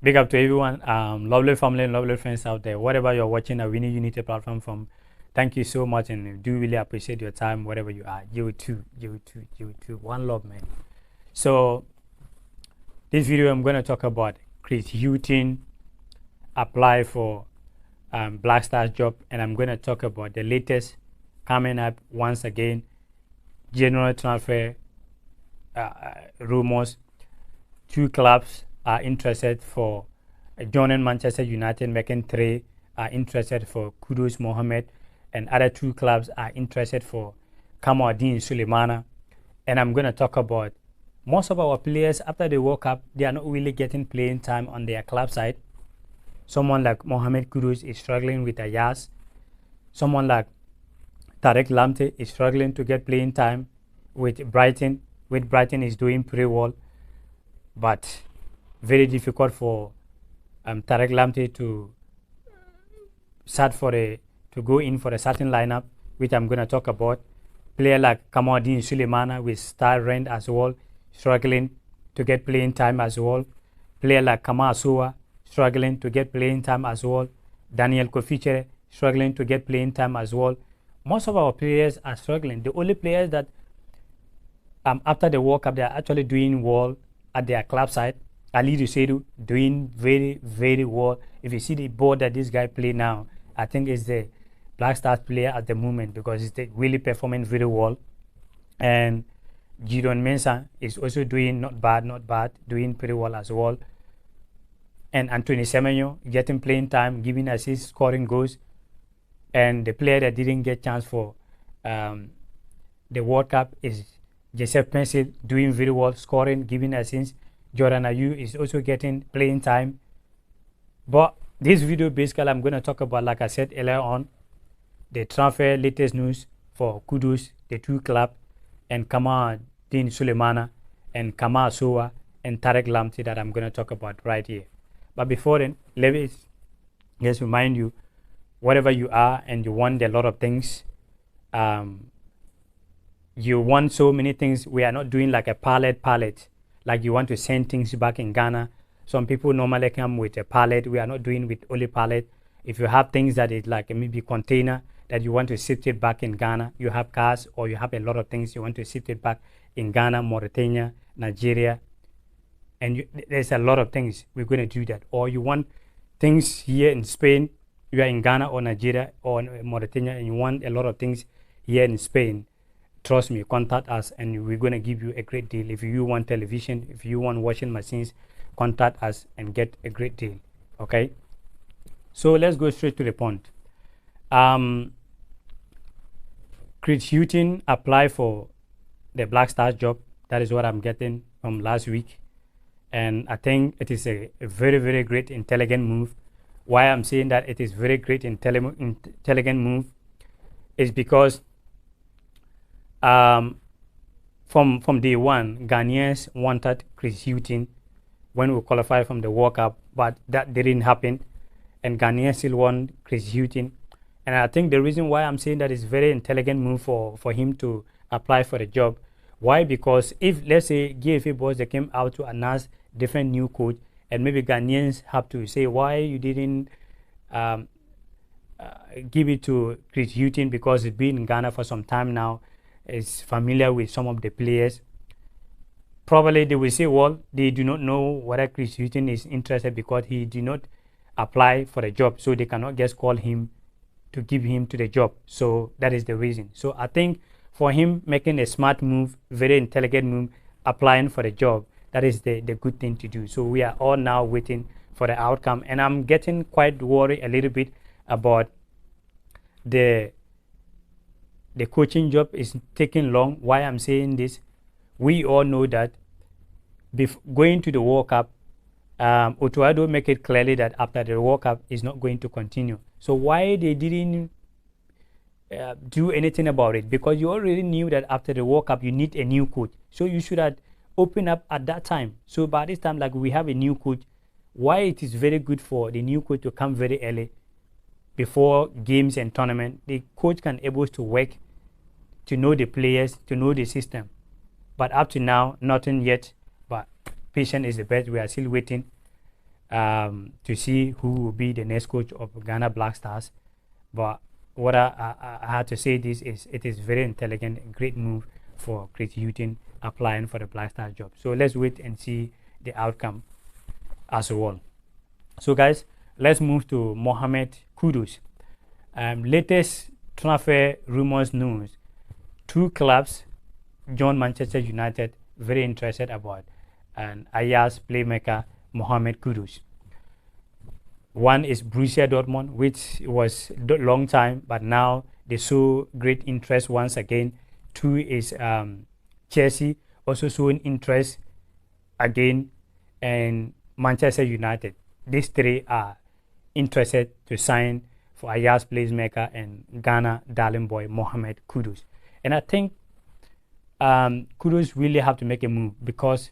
Big up to everyone, lovely family and lovely friends out there. Whatever you're watching Awini Unity platform from, thank you so much, and do really appreciate your time wherever you are. You too. One love, man. So this video, I'm going to talk about Chris Hughton apply for Black Stars job, and I'm going to talk about the latest coming up once again, general transfer rumors. Two clubs are interested for joining Manchester United, making 3 are interested for Kudus Mohammed, and other 2 clubs are interested for Suleimana. And I'm going to talk about most of our players after the World Cup, they are not really getting playing time on their club side. Someone like Mohammed Kudus is struggling with Ayaz. Someone like Tariq Lamptey is struggling to get playing time with Brighton. With Brighton is doing pretty well, but very difficult for Tariq Lamptey to go in for a certain lineup, which I'm going to talk about. Player like Suleimana with star rent as well, struggling to get playing time as well. Player like Kamasua struggling to get playing time as well. Daniel Kofichere struggling to get playing time as well. Most of our players are struggling. The only players that after the World Cup they are actually doing well at their club side, Ali Seydou doing very, very well. If you see the ball that this guy play now, I think it's the Black Stars player at the moment because he's really performing very well. And Gideon Mensah is also doing not bad, doing pretty well as well. And Anthony Semenyo getting playing time, giving assists, scoring goals. And the player that didn't get chance for the World Cup is Joseph Pencil, doing very well, scoring, giving assists. Jordan Ayew is also getting playing time. But this video basically I'm going to talk about, like I said earlier on, the transfer latest news for Kudus, the 2 clubs, and Suleimana and Kamasua and Tariq Lamptey that I'm going to talk about right here. But before then, let me just remind you, wherever you are and you want a lot of things, you want so many things. We are not doing like a pallet. Like you want to send things back in Ghana. Some people normally come with a pallet. We are not doing with only pallet. If you have things that is like maybe container that you want to ship it back in Ghana, you have cars or you have a lot of things you want to ship it back in Ghana, Mauritania, Nigeria, and there's a lot of things, we're going to do that. Or you want things here in Spain, you are in Ghana or Nigeria or Mauritania, and you want a lot of things here in Spain, trust me, contact us and we're going to give you a great deal. If you want television, if you want washing machines, contact us and get a great deal. Okay, so let's go straight to the point. Chris Hughton applied for the Black Stars job. That is what I'm getting from last week, and I think it is a very, very great intelligent move. Why I'm saying that it is very great intelligent move is because from day one, Ghanaians wanted Chris Hughton when we qualified from the World Cup, but that didn't happen, and Ghanaians still want Chris Hughton. And I think the reason why I'm saying that is very intelligent move for him to apply for the job. Why? Because if, let's say, GFA boys, they came out to announce different new coach, and maybe Ghanaians have to say why you didn't give it to Chris Hughton, because he's been in Ghana for some time now, is familiar with some of the players. Probably they will say, well, they do not know whether Chris Hughton is interested because he did not apply for the job, so they cannot just call him to give him to the job. So that is the reason. So I think for him making a smart move, very intelligent move, applying for the job, that is the good thing to do. So we are all now waiting for the outcome, and I'm getting quite worried a little bit about the coaching job is taking long. Why I'm saying this, we all know that going to the World Cup, Otuado make it clearly that after the World Cup is not going to continue. So why they didn't do anything about it? Because you already knew that after the World Cup you need a new coach. So you should have opened up at that time. So by this time, like, we have a new coach, why it is very good for the new coach to come very early before games and tournament. The coach can able to work, to know the players, to know the system. But up to now, nothing yet. But patience is the best. We are still waiting. to see who will be the next coach of Ghana Black Stars. But what I had to say this is it is very intelligent and great move for Chris Hughton applying for the Black Stars job. So let's wait and see the outcome as well. So guys, let's move to Mohammed Kudus. Latest transfer rumors news. 2 clubs joined Manchester United, very interested about and Ajax playmaker Mohammed Kudus. One is Borussia Dortmund, which was a long time, but now they show great interest once again. 2 is Chelsea, also showing interest again, and Manchester United. These 3 are interested to sign for Ajax playmaker and Ghana darling boy Mohammed Kudus. And I think Kudus really have to make a move, because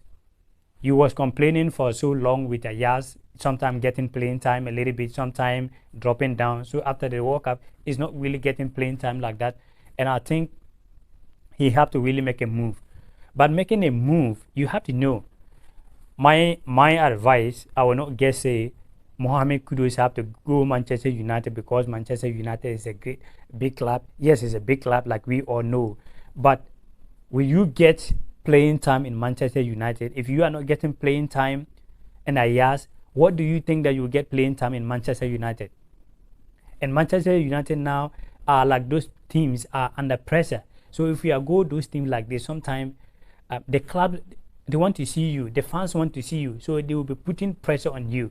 he was complaining for so long with Ajax, sometimes getting playing time a little bit, sometimes dropping down. So after the World Cup, he's not really getting playing time like that. And I think he have to really make a move. But making a move, you have to know. My advice, I will not just say Mohammed Kudus have to go Manchester United, because Manchester United is a great big club. Yes, it's a big club like we all know. But will you get playing time in Manchester United? If you are not getting playing time in Ajax, what do you think that you will get playing time in Manchester United? And Manchester United now are like those teams are under pressure. So if you are go those teams like this, sometimes the club, they want to see you, the fans want to see you, so they will be putting pressure on you.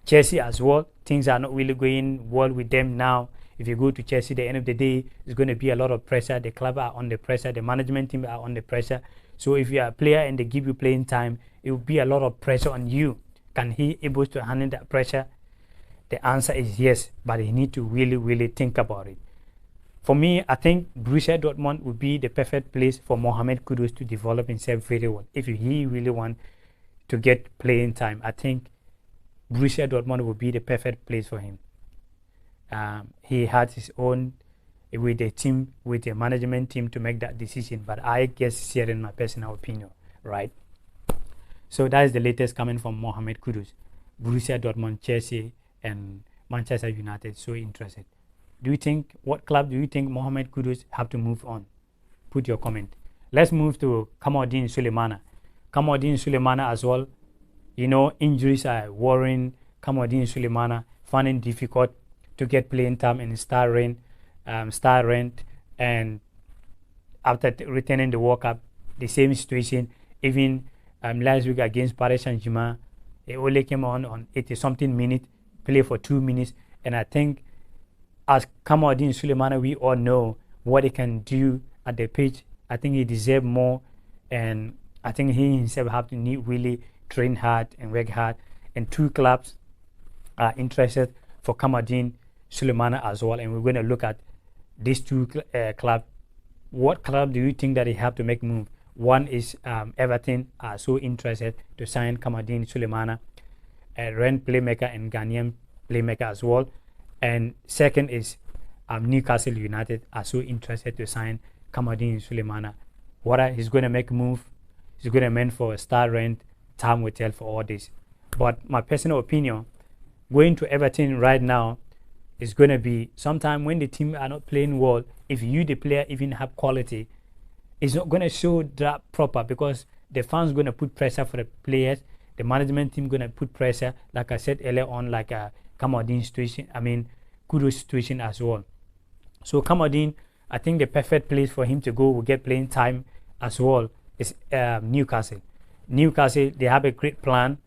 Chelsea as well, things are not really going well with them now. If you go to Chelsea, at the end of the day, it's going to be a lot of pressure. The club are under pressure, the management team are under pressure. So if you are a player and they give you playing time, it will be a lot of pressure on you. Can he able to handle that pressure? The answer is yes, but he need to really think about it. For me, I think Borussia Dortmund would be the perfect place for Mohammed Kudus to develop himself very well. If he really want to get playing time, I think Borussia Dortmund would be the perfect place for him. He had his own with the team, with the management team to make that decision, but I guess sharing my personal opinion, right? So that is the latest coming from Mohammed Kudus. Borussia Dortmund, Chelsea, and Manchester United so interested. Do you think, what club do you think Mohammed Kudus have to move on? Put your comment. Let's move to Kamaldeen Suleimana. Kamaldeen Suleimana as well. You know, injuries are worrying Kamaldeen Suleimana, finding difficult to get playing time in star rent, and after returning the World Cup, the same situation. Even last week against Paris Saint-Germain, he only came on 80-something minutes, play for 2 minutes, and I think as Kamaldeen Suleimana, we all know what he can do at the pitch. I think he deserves more, and I think he himself have to really train hard and work hard. And 2 clubs are interested for Kamaldeen Suleimana as well, and we're going to look at these 2 clubs. What club do you think that he have to make move? One is Everton are so interested to sign Kamaldeen Suleimana, a rent playmaker and Ghanaian playmaker as well. And second is Newcastle United are so interested to sign Kamaldeen Suleimana. He's going to make a move. He's going to meant for a star rent. Time will tell for all this. But my personal opinion, going to Everton right now is going to be sometime when the team are not playing well. If you, the player, even have quality, it's not going to show that proper, because the fans going to put pressure for the players. The management team going to put pressure, like I said earlier on, like Kamaldeen situation, Kudus situation as well. So Kamaldeen, I think the perfect place for him to go will get playing time as well is Newcastle. Newcastle, they have a great plan.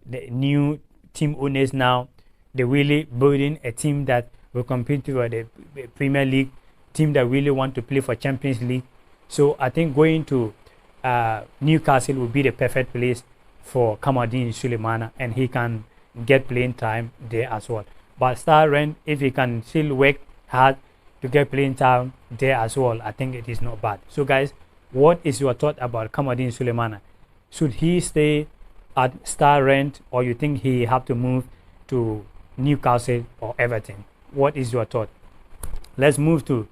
The new team owners now, they're really building a team that will compete for the Premier League, team that really want to play for Champions League. So I think going to Newcastle will be the perfect place for Kamaldeen Suleimana, and he can get playing time there as well. But star rent, if he can still work hard to get playing time there as well, I think it is not bad. So guys, what is your thought about Kamaldeen Suleimana? Should he stay at star rent, or you think he have to move to Newcastle or Everton? What is your thought? Let's move to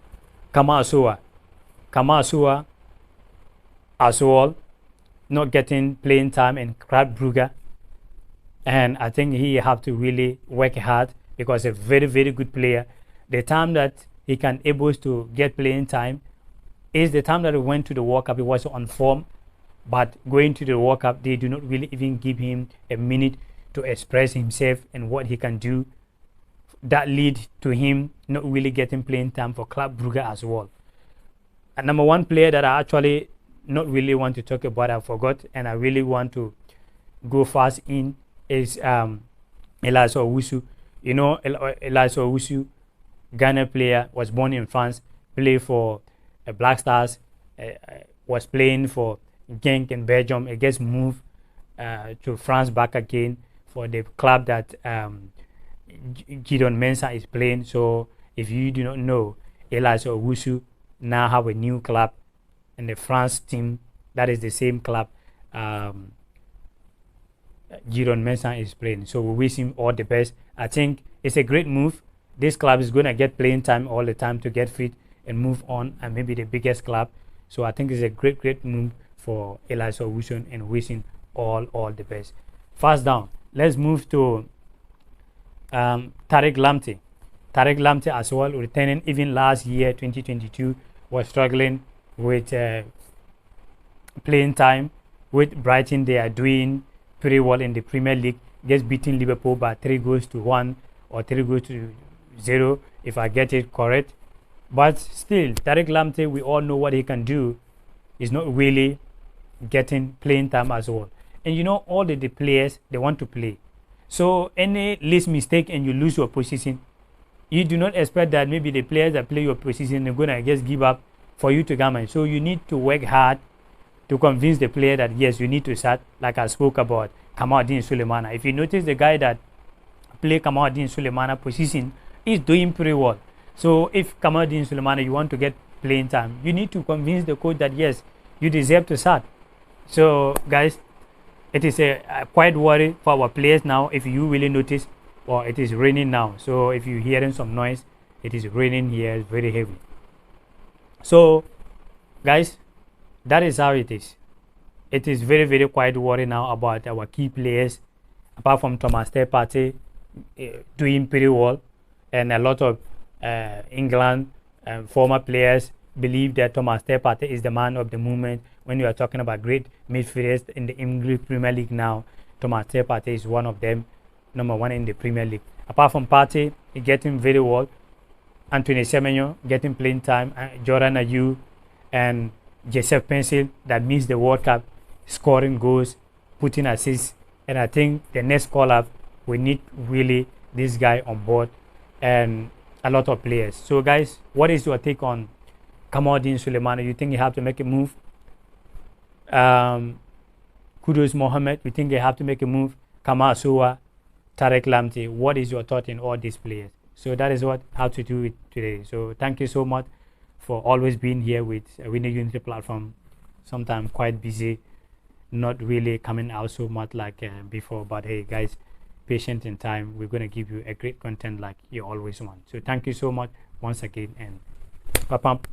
Kamasua. Kamasua as well, not getting playing time in Club Brugge. and I think he have to really work hard because a very, very good player. The time that he can able to get playing time is the time that he went to the World Cup. He was on form, but going to the World Cup, they do not really even give him a minute to express himself and what he can do. That lead to him not really getting playing time for Club Brugge as well. And number one player that I actually not really want to talk about, I forgot, and I really want to go fast in is Elias Owusu. You know, Elias Owusu, Ghana player, was born in France, played for Black Stars, was playing for Genk in Belgium. He gets moved to France back again for the club that Gideon Mensah is playing. So if you do not know, Elias Owusu now have a new club in the France team that is the same club Gideon Mensah is playing. So we wish him all the best. I think it's a great move. This club is going to get playing time all the time to get fit and move on, and maybe the biggest club. So I think it's a great move for Elias Owusu, and wishing all the best. Fast down, let's move to Tariq Lamptey. Tariq Lamptey as well, returning. Even last year 2022 was struggling with playing time with Brighton. They are doing pretty well in the Premier League, gets beating Liverpool by 3-1 or 3-0 if I get it correct. But still, Tariq Lamptey, we all know what he can do. He's not really getting playing time as well. And you know, all the players, they want to play. So any least mistake and you lose your position, you do not expect that maybe the players that play your position are going to just give up for you to come in. So you need to work hard to convince the player that yes, you need to start, like I spoke about Suleimana. If you notice, the guy that play Suleimana position is doing pretty well. So if Suleimana, you want to get playing time, you need to convince the coach that yes, you deserve to start. So guys, it is a quite worry for our players now. If you really notice, or it is raining now. So if you're hearing some noise, it is raining here. It's very heavy. So guys, that is how it is. It is very quite worry now about our key players. Apart from Thomas Partey doing pretty well, and a lot of England former players believe that Thomas Partey is the man of the moment. When you are talking about great midfielders in the English Premier League now, Thomas Partey is one of them, number one in the Premier League. Apart from Partey, he getting very well. Anthony Semenyo getting playing time. Jordan Ayew and Joseph Pencil that missed the World Cup, scoring goals, putting assists. And I think the next call-up, we need really this guy on board and a lot of players. So guys, what is your take on Suleimana? You think you have to make a move? Kudus Mohammed, you think they have to make a move? Kamasua, Tariq Lamptey, what is your thought in all these players? So that is what how to do it today. So thank you so much for always being here with Awini Unity platform. Sometimes quite busy, not really coming out so much like before, but hey guys, patient in time, we're going to give you a great content like you always want. So thank you so much once again, and pump.